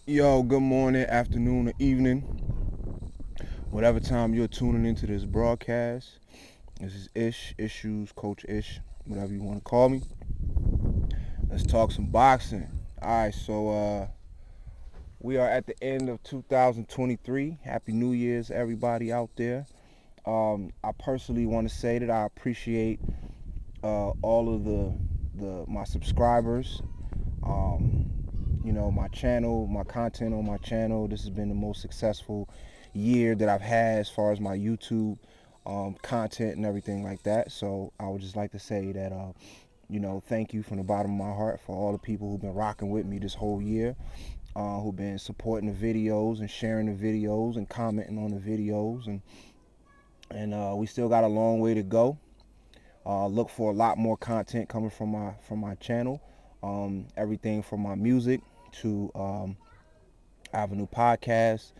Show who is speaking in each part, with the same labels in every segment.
Speaker 1: Yo, good morning, afternoon, or evening, whatever time you're tuning into this broadcast. This is Ishues, Coach Ish, whatever you want to call me. Let's talk some boxing. All right, so we are at the end of 2023. Happy New Year's, everybody out there. I personally want to say that I appreciate all of my subscribers. My channel, my content on my channel. This has been the most successful year that I've had as far as my YouTube content and everything like that. So I would just like to say that, thank you from the bottom of my heart for all the people who've been rocking with me this whole year, who've been supporting the videos and sharing the videos and commenting on the videos. And we still got a long way to go. Look for a lot more content coming from my channel. Everything from my music to I have a new podcast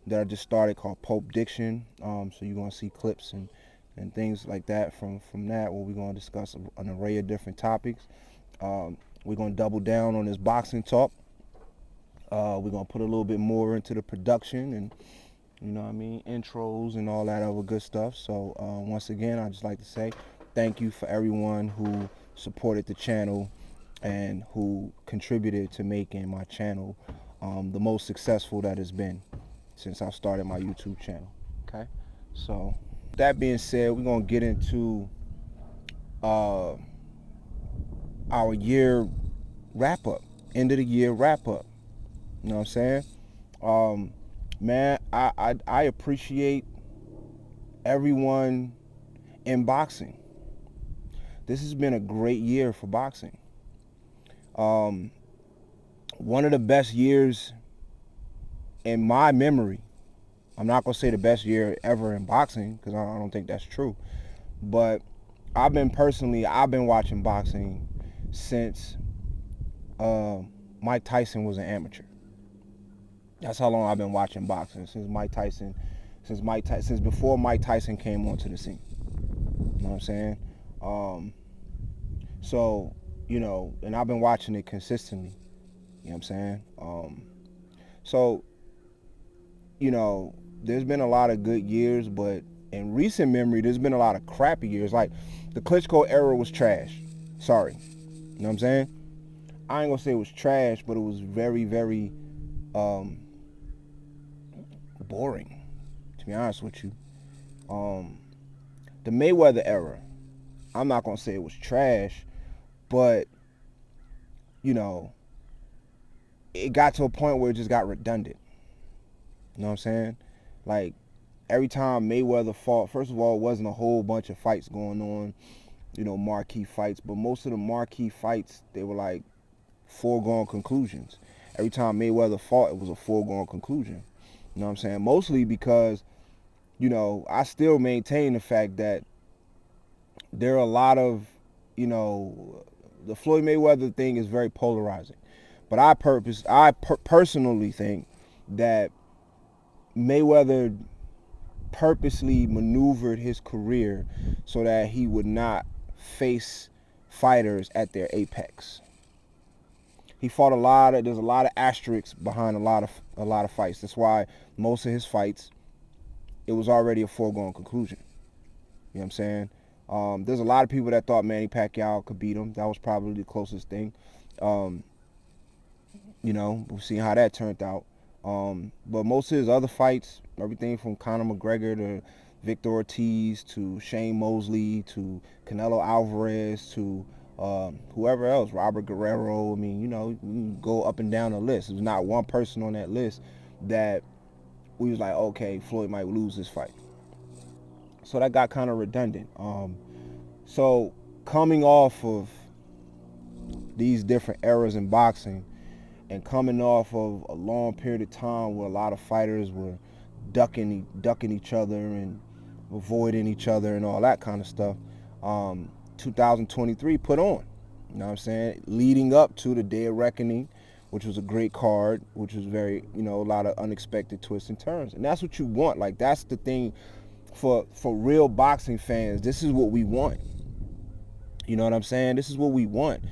Speaker 1: that I just started called Pope Diction. So you're gonna see clips and things like that from that, where we're gonna discuss an array of different topics. We're gonna double down on this boxing talk. We're gonna put a little bit more into the production and intros and all that other good stuff. So once again, I just like to say thank you for everyone who supported the channel and who contributed to making my channel the most successful that it's been since I started my YouTube channel. Okay, so that being said, we're gonna get into our year wrap up, end of the year wrap up. You know what I'm saying? Man, I appreciate everyone in boxing. This has been a great year for boxing. One of the best years in my memory. I'm not gonna say the best year ever in boxing because I don't think that's true. But I've been watching boxing since Mike Tyson was an amateur. That's how long I've been watching boxing, since before Mike Tyson came onto the scene. You know what I'm saying? So, and I've been watching it consistently. You know what I'm saying? So, there's been a lot of good years, but in recent memory, there's been a lot of crappy years. Like, the Klitschko era was trash. Sorry. You know what I'm saying? I ain't gonna say it was trash, but it was very, very boring, to be honest with you. The Mayweather era, I'm not gonna say it was trash, but it got to a point where it just got redundant. You know what I'm saying? Like, every time Mayweather fought, first of all, it wasn't a whole bunch of fights going on, marquee fights, but most of the marquee fights, they were like foregone conclusions. Every time Mayweather fought, it was a foregone conclusion. You know what I'm saying? Mostly because, I still maintain the fact that there are a lot of, the Floyd Mayweather thing is very polarizing. But I personally think that Mayweather purposely maneuvered his career so that he would not face fighters at their apex. He fought there's a lot of asterisks behind a lot of fights. That's why most of his fights, it was already a foregone conclusion. You know what I'm saying? There's a lot of people that thought Manny Pacquiao could beat him. That was probably the closest thing. We've seen how that turned out. But most of his other fights, everything from Conor McGregor to Victor Ortiz to Shane Mosley to Canelo Alvarez to whoever else, Robert Guerrero. I mean, you can go up and down the list. There's not one person on that list that we was like, okay, Floyd might lose this fight. So that got kind of redundant. So coming off of these different eras in boxing and coming off of a long period of time where a lot of fighters were ducking each other and avoiding each other and all that kind of stuff, 2023 put on. You know what I'm saying? Leading up to the Day of Reckoning, which was a great card, which was very, a lot of unexpected twists and turns. And that's what you want. Like, that's the thing for real boxing fans. This is what we want. You know what I'm saying? This is what we want.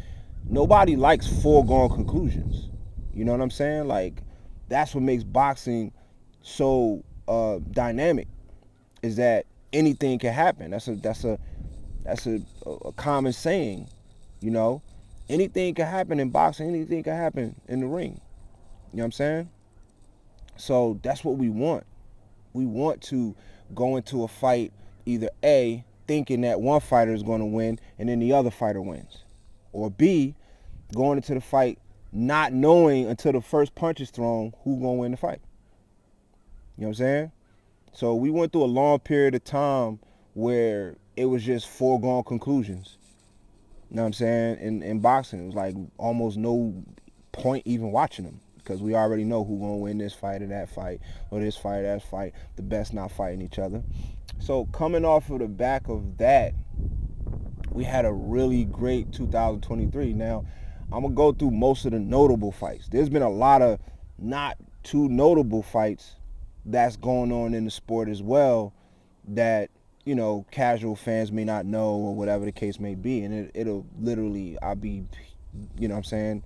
Speaker 1: Nobody likes foregone conclusions. You know what I'm saying? Like, that's what makes boxing so dynamic, is that anything can happen. That's a common saying, you know. Anything can happen in boxing. Anything can happen in the ring. You know what I'm saying? So that's what we want. We want to go into a fight either A, thinking that one fighter is going to win and then the other fighter wins, or B, going into the fight not knowing until the first punch is thrown who's going to win the fight. You know what I'm saying? So we went through a long period of time where it was just foregone conclusions. You know what I'm saying? In boxing, it was like almost no point even watching them, because we already know who's going to win this fight or that fight, or this fight or that fight, the best not fighting each other. So coming off of the back of that, we had a really great 2023. Now, I'm going to go through most of the notable fights. There's been a lot of not too notable fights that's going on in the sport as well that, you know, casual fans may not know, or whatever the case may be. And it'll literally, I'll be, you know what I'm saying,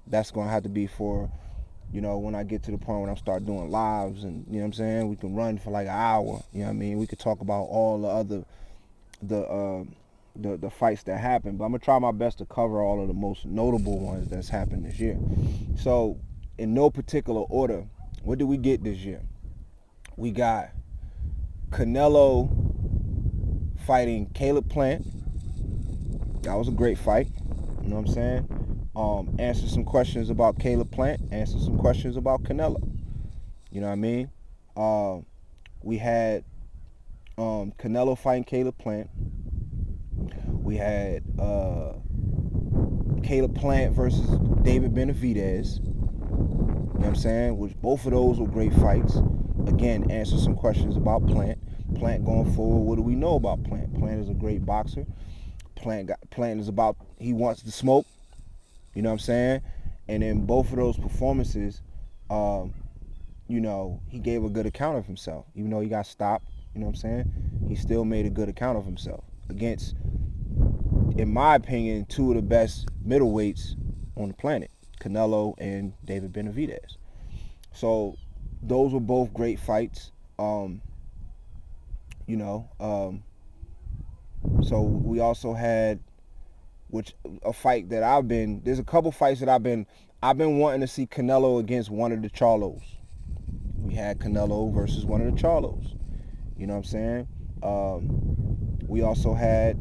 Speaker 1: that's going to have to be for, you know, when I get to the point when I start doing lives, and, you know what I'm saying, we can run for like an hour, you know what I mean? We could talk about all the other, the fights that happened, but I'm going to try my best to cover all of the most notable ones that's happened this year. So, in no particular order, what did we get this year? We got Canelo fighting Caleb Plant. That was a great fight. You know what I'm saying? Answer some questions about Caleb Plant. Answer some questions about Canelo. You know what I mean? We had Canelo fighting Caleb Plant. We had Caleb Plant versus David Benavidez. You know what I'm saying? Which both of those were great fights. Again, answer some questions about Plant. Plant going forward, what do we know about Plant? Plant is a great boxer. Plant is about, he wants to smoke. You know what I'm saying? And in both of those performances, you know, he gave a good account of himself. Even though he got stopped, you know what I'm saying? He still made a good account of himself against, in my opinion, two of the best middleweights on the planet, Canelo and David Benavidez. So those were both great fights. You know, so we also had, a fight that there's a couple fights that I've been wanting to see Canelo against one of the Charlos. We had Canelo versus one of the Charlos. You know what I'm saying? We also had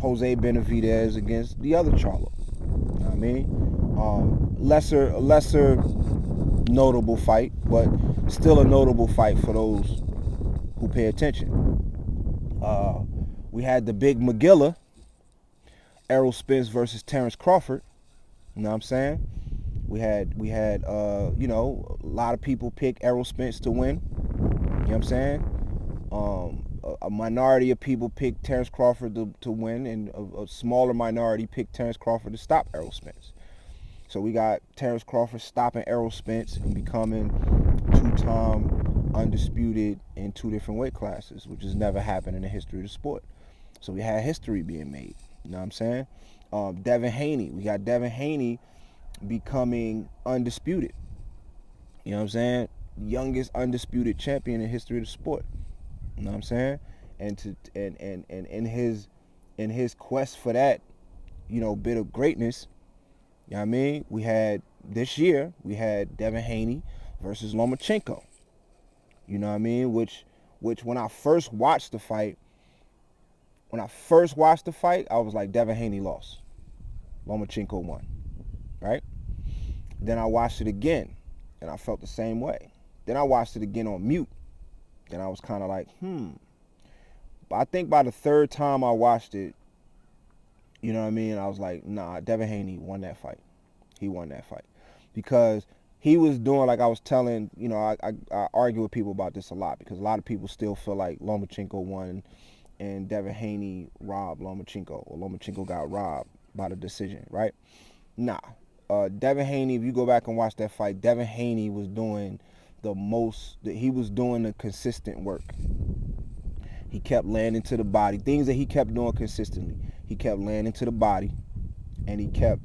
Speaker 1: Jose Benavidez against the other Charlo. You know what I mean? Lesser notable fight, but still a notable fight for those who pay attention. We had the big Magilla, Errol Spence versus Terrence Crawford. You know what I'm saying? We had you know, a lot of people pick Errol Spence to win. You know what I'm saying? A minority of people picked Terrence Crawford to win, and a smaller minority picked Terrence Crawford to stop Errol Spence. So we got Terrence Crawford stopping Errol Spence and becoming two-time undisputed in two different weight classes, which has never happened in the history of the sport. So we had history being made. You know what I'm saying? Devin Haney. We got Devin Haney becoming undisputed. You know what I'm saying? Youngest undisputed champion in the history of the sport. You know what I'm saying? And in his quest for that, you know, bit of greatness, you know what I mean? We had this year, we had Devin Haney versus Lomachenko. You know what I mean? Which when I first watched the fight, I was like, Devin Haney lost. Lomachenko won. Right? Then I watched it again, and I felt the same way. Then I watched it again on mute, and I was kind of like, But I think by the third time I watched it, you know what I mean? I was like, nah, Devin Haney won that fight. He won that fight. Because he was doing, like I was telling, you know, I argue with people about this a lot, because a lot of people still feel like Lomachenko won and Devin Haney robbed Lomachenko, or Lomachenko got robbed by the decision, right? Nah. Devin Haney, if you go back and watch that fight, Devin Haney was doing the consistent work. He kept landing to the body. Things that he kept doing consistently. He kept landing to the body, and he kept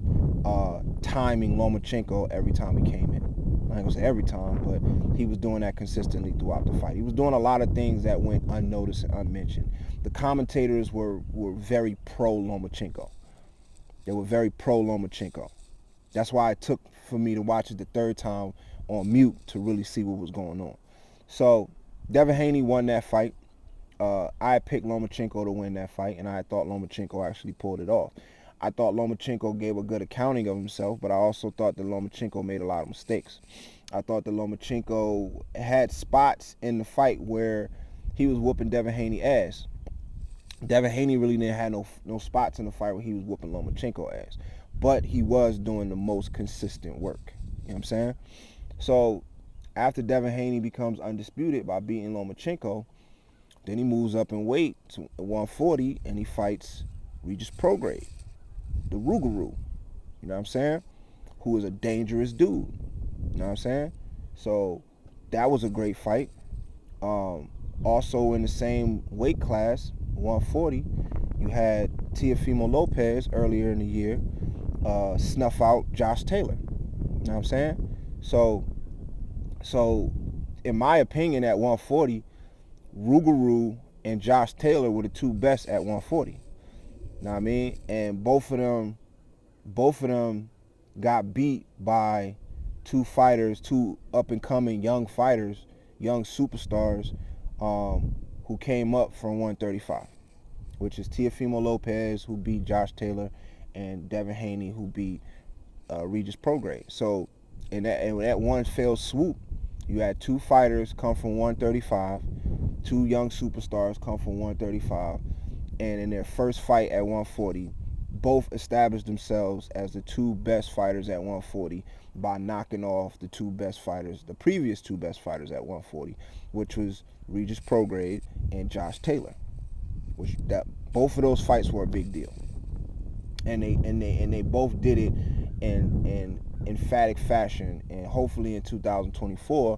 Speaker 1: timing Lomachenko every time he came in. I ain't gonna say every time, but he was doing that consistently throughout the fight. He was doing a lot of things that went unnoticed and unmentioned. The commentators were very pro Lomachenko. They were very pro Lomachenko. That's why it took for me to watch it the third time on mute to really see what was going on. So Devin Haney won that fight. I picked Lomachenko to win that fight, and I thought Lomachenko actually pulled it off. I thought Lomachenko gave a good accounting of himself, but I also thought that Lomachenko made a lot of mistakes. I thought that Lomachenko had spots in the fight where he was whooping Devin Haney ass. Devin Haney really didn't have no spots in the fight where he was whooping Lomachenko ass, but he was doing the most consistent work. You know what I'm saying? So after Devin Haney becomes undisputed by beating Lomachenko, then he moves up in weight to 140 and he fights Regis Prograis, the Rougarou. You know what I'm saying? Who is a dangerous dude. You know what I'm saying? So that was a great fight. Also in the same weight class, 140, you had Teofimo Lopez earlier in the year snuff out Josh Taylor. You know what I'm saying? So in my opinion, at 140, Rougarou and Josh Taylor were the two best at 140. You know what I mean? And both of them got beat by two fighters, two up-and-coming young fighters, young superstars, who came up from 135, which is Teofimo Lopez, who beat Josh Taylor, and Devin Haney, who beat Regis Prograis. So in that one fell swoop, you had two fighters come from 135, two young superstars come from 135, and in their first fight at 140, both established themselves as the two best fighters at 140 by knocking off the previous two best fighters at 140, which was Regis Prograis and Josh Taylor. Both of those fights were a big deal, and they both did it in emphatic fashion. And hopefully in 2024,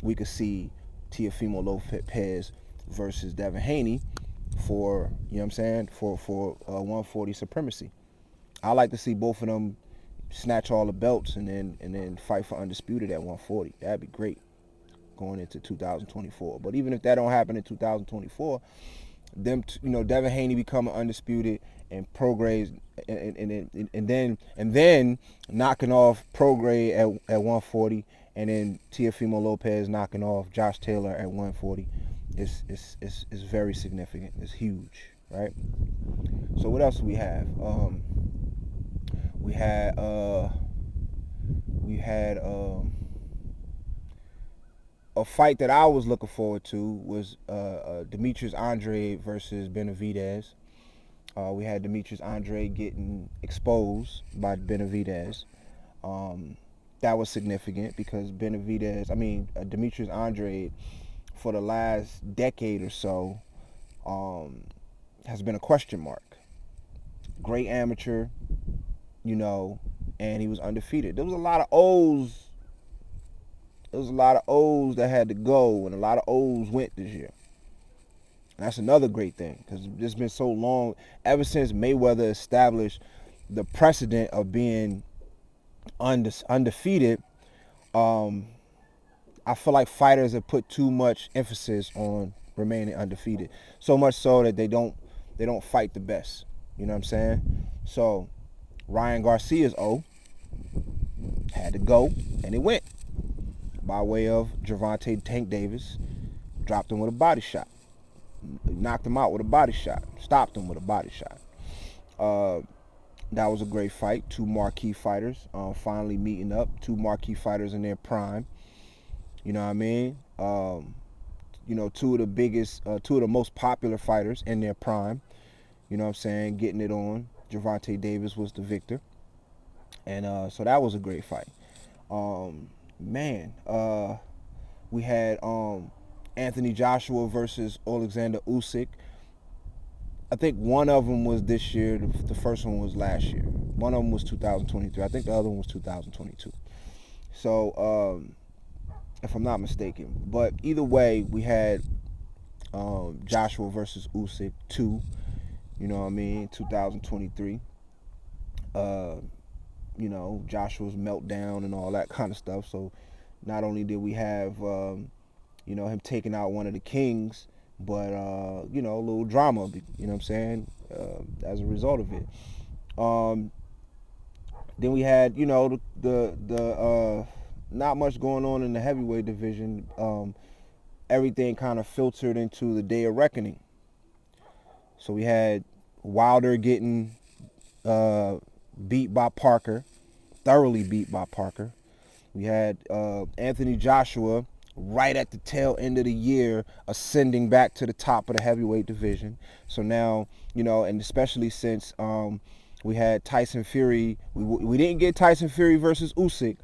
Speaker 1: we could see Teofimo Lopez versus Devin Haney for, you know what I'm saying, for 140 supremacy. I like to see both of them snatch all the belts and then fight for undisputed at 140. That'd be great going into 2024. But even if that don't happen in 2024, Devin Haney becoming undisputed and Prograis and then knocking off Prograis at 140, and then Teofimo Lopez knocking off Josh Taylor at 140 is very significant. It's huge, right? So what else do we have? We had a fight that I was looking forward to was Demetrius Andrade versus Benavidez. We had Demetrius Andrade getting exposed by Benavidez. That was significant because Demetrius Andrade, for the last decade or so, has been a question mark. Great amateur, and he was undefeated. There was a lot of O's. There was a lot of O's that had to go, and a lot of O's went this year. And that's another great thing, because it's been so long, ever since Mayweather established the precedent of being undefeated. I feel like fighters have put too much emphasis on remaining undefeated, so much so that they don't fight the best. You know what I'm saying? So Ryan Garcia's O had to go, and it went by way of Gervonta Tank Davis. Dropped him with a body shot, knocked him out with a body shot, stopped him with a body shot. That was a great fight. Two marquee fighters finally meeting up. Two marquee fighters in their prime. You know what I mean? Two of the most popular fighters in their prime. You know what I'm saying? Getting it on. Gervonta Davis was the victor. And so that was a great fight. We had Anthony Joshua versus Alexander Usyk. I think one of them was this year. The first one was last year. One of them was 2023. I think the other one was 2022. So, if I'm not mistaken. But either way, we had Joshua versus Usyk 2. You know what I mean? 2023. uh, Joshua's meltdown and all that kind of stuff. So not only did we have, him taking out one of the kings, but, a little drama, what I'm saying, as a result of it. Then we had, the not much going on in the heavyweight division. Everything kind of filtered into the Day of Reckoning. So we had Wilder getting beat by Parker, thoroughly beat by Parker. We had Anthony Joshua right at the tail end of the year ascending back to the top of the heavyweight division. So now, and especially since we had Tyson Fury, we didn't get Tyson Fury versus Usyk,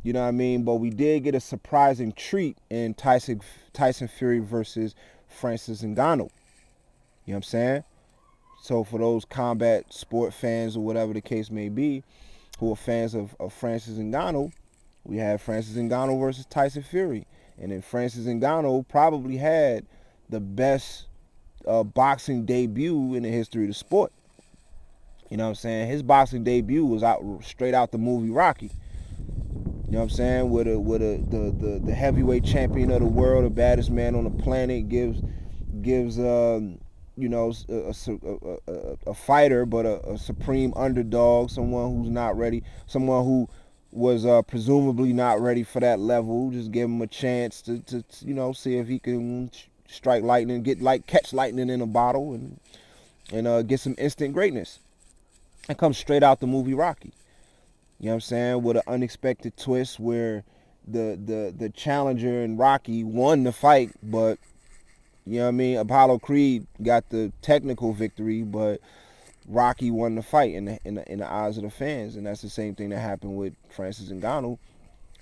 Speaker 1: you know what I mean? But we did get a surprising treat in Tyson Fury versus Francis Ngannou. You know what I'm saying? So for those combat sport fans or whatever the case may be, who are fans of Francis Ngannou, we had Francis Ngannou versus Tyson Fury. And then Francis Ngannou probably had the best boxing debut in the history of the sport. You know what I'm saying? His boxing debut was straight out the movie Rocky. You know what I'm saying? With the heavyweight champion of the world, the baddest man on the planet, gives a fighter, but a supreme underdog, someone who's not ready, someone who was presumably not ready for that level. Just give him a chance to see if he can strike lightning, catch lightning in a bottle, and get some instant greatness. It comes straight out the movie Rocky. You know what I'm saying? With an unexpected twist where the challenger in Rocky won the fight, but you know what I mean? Apollo Creed got the technical victory, but Rocky won the fight in the eyes of the fans. And that's the same thing that happened with Francis Ngannou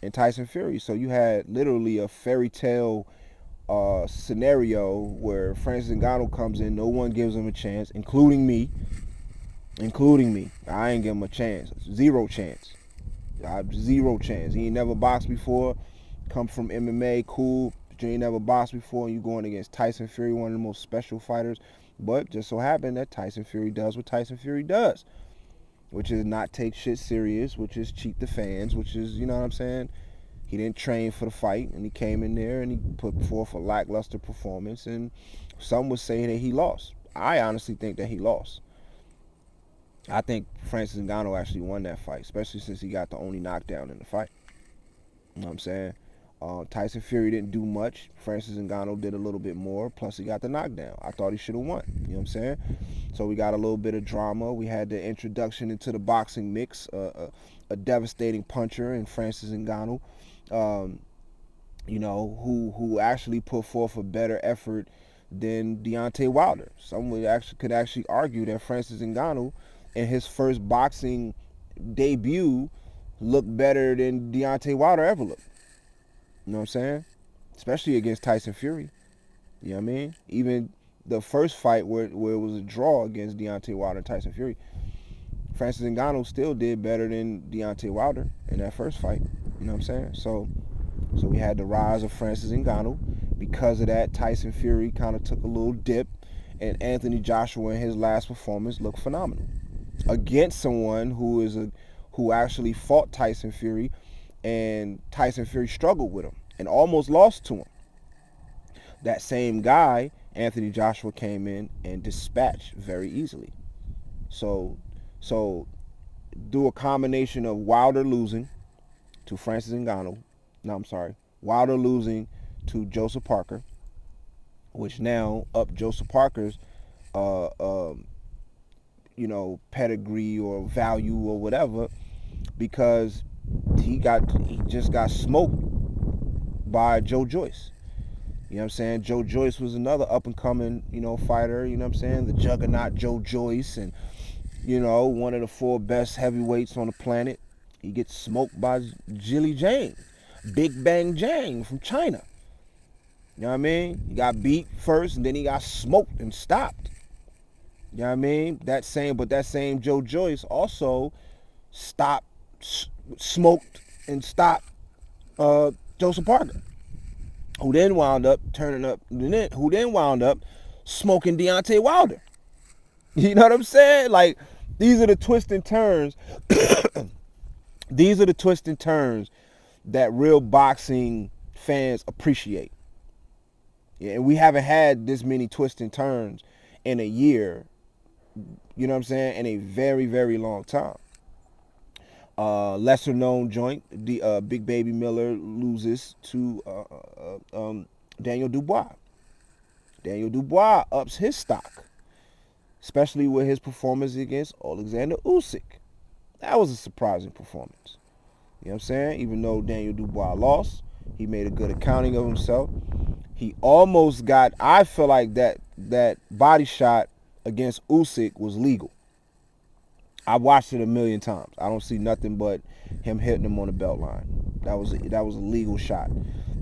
Speaker 1: and Tyson Fury. So you had literally a fairy tale scenario where Francis Ngannou comes in, no one gives him a chance, including me. I ain't give him a chance. Zero chance. Zero chance. He ain't never boxed before. Come from MMA, cool. But you ain't never boxed before, and you going against Tyson Fury, one of the most special fighters. But just so happened that Tyson Fury does what Tyson Fury does, which is not take shit serious, which is cheat the fans, which is, you know what I'm saying? He didn't train for the fight, and he came in there and he put forth a lackluster performance, and some would say that he lost. I honestly think that he lost. I think Francis Ngannou actually won that fight, especially since he got the only knockdown in the fight. You know what I'm saying? Tyson Fury didn't do much. Francis Ngannou did a little bit more, plus he got the knockdown. I thought he should have won. You know what I'm saying? So we got a little bit of drama. We had the introduction into the boxing mix, a devastating puncher in Francis Ngannou, who actually put forth a better effort than Deontay Wilder. Some could actually argue that Francis Ngannou in his first boxing debut looked better than Deontay Wilder ever looked. You know what I'm saying? Especially against Tyson Fury. You know what I mean? Even the first fight where it was a draw against Deontay Wilder and Tyson Fury, Francis Ngannou still did better than Deontay Wilder in that first fight. You know what I'm saying? So we had the rise of Francis Ngannou. Because of that, Tyson Fury kind of took a little dip, and Anthony Joshua in his last performance looked phenomenal against someone who actually fought Tyson Fury, and Tyson Fury struggled with him and almost lost to him. That same guy, Anthony Joshua, came in and dispatched very easily. So do a combination of Wilder losing to Francis Ngannou. No, I'm sorry. Wilder losing to Joseph Parker, which now up Joseph Parker's pedigree or value or whatever, because he just got smoked by Joe Joyce. You know what I'm saying? Joe Joyce was another up and coming, fighter, you know what I'm saying? The juggernaut Joe Joyce, and one of the 4 best heavyweights on the planet. He gets smoked by Jilly Jang, Big Bang Jang from China. You know what I mean? He got beat first, and then he got smoked and stopped. You know what I mean? That same Joe Joyce also smoked and stopped Joseph Parker, who then wound up smoking Deontay Wilder. You know what I'm saying? Like, These are the twists and turns. These are the twists and turns that real boxing fans appreciate. Yeah, and we haven't had this many twists and turns in a year, you know what I'm saying, in a very, very long time. Lesser known joint, the Big Baby Miller loses to Daniel Dubois. Daniel Dubois ups his stock, especially with his performance against Alexander Usyk. That was a surprising performance. You know what I'm saying? Even though Daniel Dubois lost, he made a good accounting of himself. He almost got, I feel like that body shot against Usyk was legal. I watched it a million times. I don't see nothing but him hitting him on the belt line. That was a legal shot.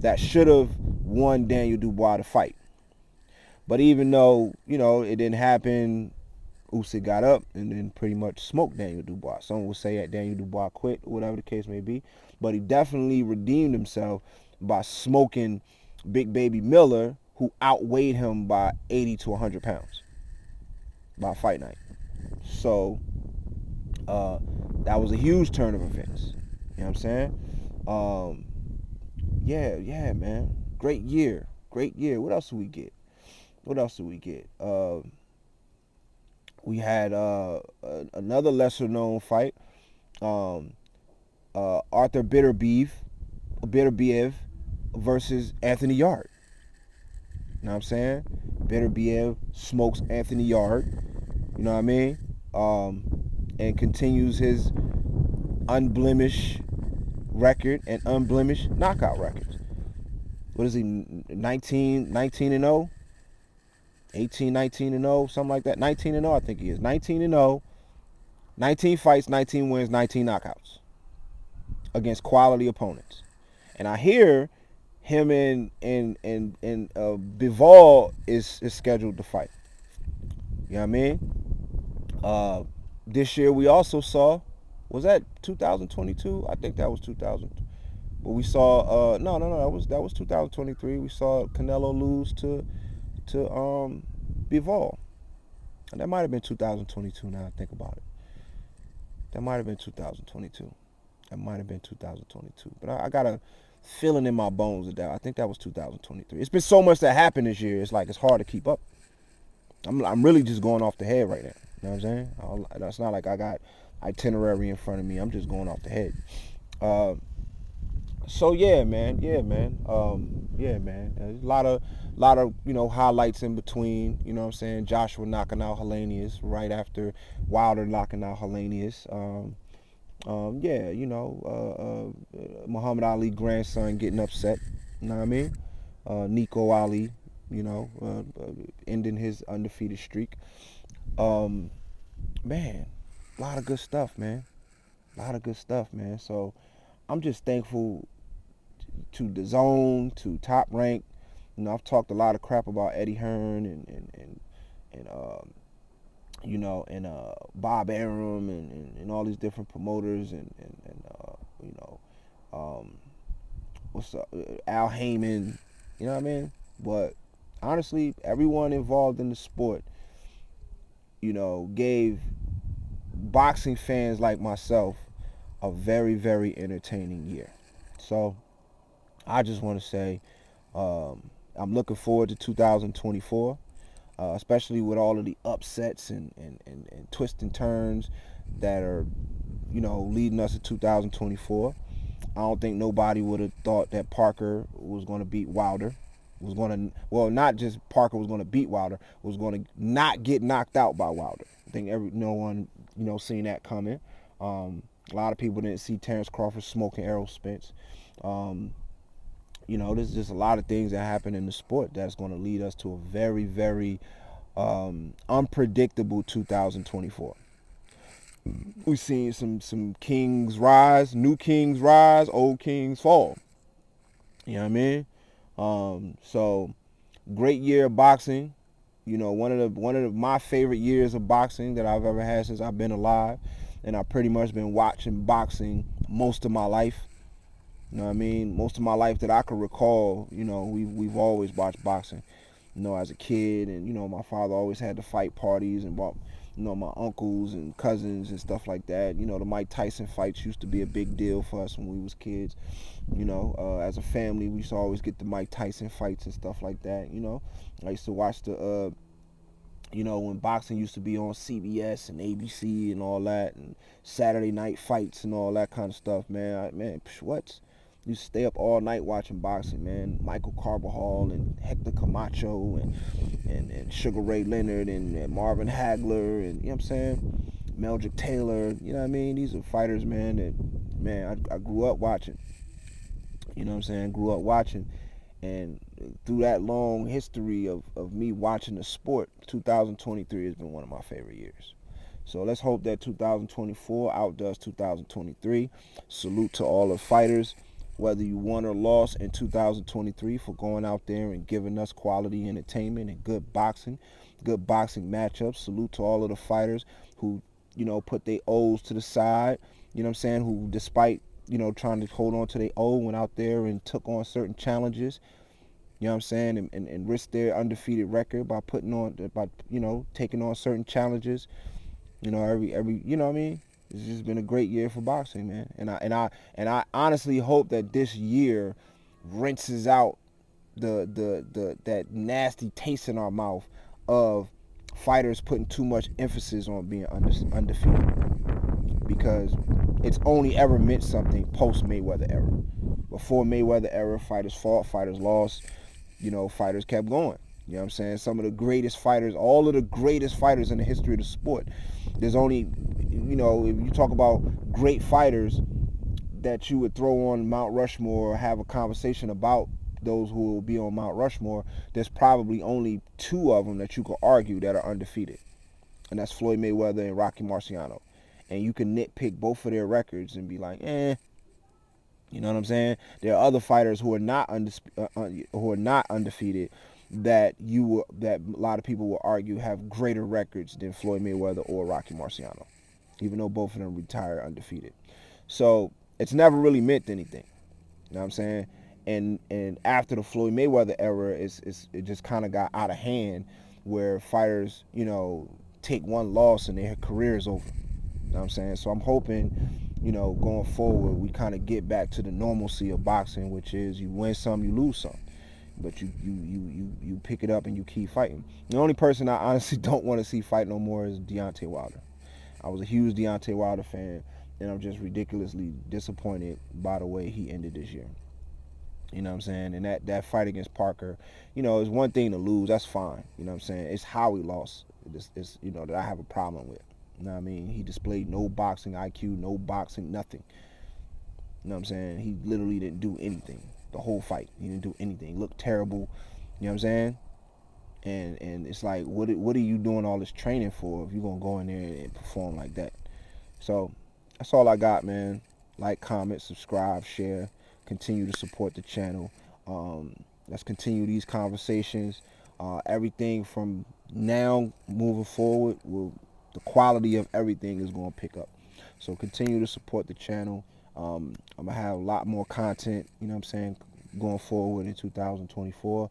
Speaker 1: That should have won Daniel Dubois the fight. But even though, it didn't happen, Usyk got up and then pretty much smoked Daniel Dubois. Some would say that Daniel Dubois quit, whatever the case may be. But he definitely redeemed himself by smoking Big Baby Miller, who outweighed him by 80 to 100 pounds by fight night. So that was a huge turn of events. You know what I'm saying? Yeah, man. Great year. What else did we get? We had another lesser known fight. Arthur Beterbiev versus Anthony Yarde. You know what I'm saying? Beterbiev smokes Anthony Yarde. You know what I mean? And continues his unblemished record and unblemished knockout records. What is he? 19 and 0? 18, 19 and 0, something like that. 19 and 0, I think he is. 19 and 0. 19 fights, 19 wins, 19 knockouts against quality opponents. And I hear him and Bivol is scheduled to fight. You know what I mean? This year we also saw, was that 2022? I think that was 2000. But we saw no, that was 2023. We saw Canelo lose to Bivol. And that might have been 2022 now I think about it. That might have been 2022. But I got a feeling in my bones that I think that was 2023. It's been so much that happened this year. It's like it's hard to keep up. I'm really just going off the head right now. You know what I'm saying? That's not like I got itinerary in front of me. I'm just going off the head. So yeah, man. There's a lot of highlights in between. You know what I'm saying? Joshua knocking out Helenius right after Wilder knocking out Helenius. Muhammad Ali grandson getting upset. You know what I mean? Nico Ali, ending his undefeated streak. Man, a lot of good stuff, man. So I'm just thankful to DAZN, to Top Rank. I've talked a lot of crap about Eddie Hearn and Bob Arum and all these different promoters and what's up, Al Heyman, you know what I mean? But honestly, everyone involved in the sport, gave boxing fans like myself a very, very entertaining year. So I just want to say I'm looking forward to 2024, especially with all of the upsets and twists and turns that are, leading us to 2024. I don't think nobody would have thought that Parker was going to beat Wilder. Not just Parker was going to beat Wilder, was going to not get knocked out by Wilder. I think no one, seen that coming. A lot of people didn't see Terrence Crawford smoking Errol Spence. There's just a lot of things that happen in the sport that's going to lead us to a very, very unpredictable 2024. We've seen some kings rise, new kings rise, old kings fall. You know what I mean? So great year of boxing. One of my favorite years of boxing that I've ever had since I've been alive, and I've pretty much been watching boxing most of my life. You know what I mean? Most of my life that I could recall, we've always watched boxing. As a kid, and my father always had the fight parties and bought my uncles and cousins and stuff like that. The Mike Tyson fights used to be a big deal for us when we was kids. As a family, we used to always get the Mike Tyson fights and stuff like that. I used to watch when boxing used to be on CBS and ABC and all that, and Saturday night fights and all that kind of stuff, man. What? You stay up all night watching boxing, man. Michael Carbajal and Hector Camacho and Sugar Ray Leonard and Marvin Hagler and, you know what I'm saying, Meldrick Taylor. You know what I mean? These are fighters, man, that, man, I grew up watching. You know what I'm saying? Grew up watching. And through that long history of me watching the sport, 2023 has been one of my favorite years. So let's hope that 2024 outdoes 2023. Salute to all the fighters, whether you won or lost in 2023, for going out there and giving us quality entertainment and good boxing matchups. Salute to all of the fighters who, put their O's to the side, you know what I'm saying, who despite, trying to hold on to their O, went out there and took on certain challenges, you know what I'm saying, and risked their undefeated record by taking on certain challenges. Every you know what I mean? It's just been a great year for boxing, man. And I honestly hope that this year rinses out that nasty taste in our mouth of fighters putting too much emphasis on being undefeated, because it's only ever meant something post Mayweather era. Before Mayweather era, fighters fought, fighters lost, fighters kept going. You know what I'm saying? Some of the greatest fighters, all of the greatest fighters in the history of the sport. There's only, if you talk about great fighters that you would throw on Mount Rushmore or have a conversation about those who will be on Mount Rushmore, there's probably only two of them that you could argue that are undefeated. And that's Floyd Mayweather and Rocky Marciano. And you can nitpick both of their records and be like, you know what I'm saying? There are other fighters who are not undefeated that a lot of people will argue have greater records than Floyd Mayweather or Rocky Marciano, even though both of them retired undefeated. So it's never really meant anything. You know what I'm saying? And after the Floyd Mayweather era, it just kind of got out of hand, where fighters, take one loss and their career is over. You know what I'm saying? So I'm hoping, going forward, we kind of get back to the normalcy of boxing, which is you win some, you lose some, but you pick it up and you keep fighting. The only person I honestly don't want to see fight no more is Deontay Wilder. I was a huge Deontay Wilder fan, and I'm just ridiculously disappointed by the way he ended this year. You know what I'm saying? And that fight against Parker, it's one thing to lose, that's fine. You know what I'm saying? It's how he lost. It's that I have a problem with. You know what I mean? He displayed no boxing IQ, no boxing, nothing. You know what I'm saying? He literally didn't do anything. The whole fight, he didn't do anything. He looked terrible. You know what I'm saying? And it's like, what are you doing all this training for if you're going to go in there and perform like that? So that's all I got, man. Like, comment, subscribe, share. Continue to support the channel. Let's continue these conversations. Everything from now moving forward, the quality of everything is going to pick up. So continue to support the channel. I'm going to have a lot more content, you know what I'm saying, going forward in 2024.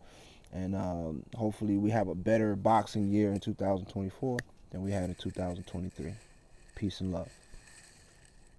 Speaker 1: And hopefully we have a better boxing year in 2024 than we had in 2023. Peace and love.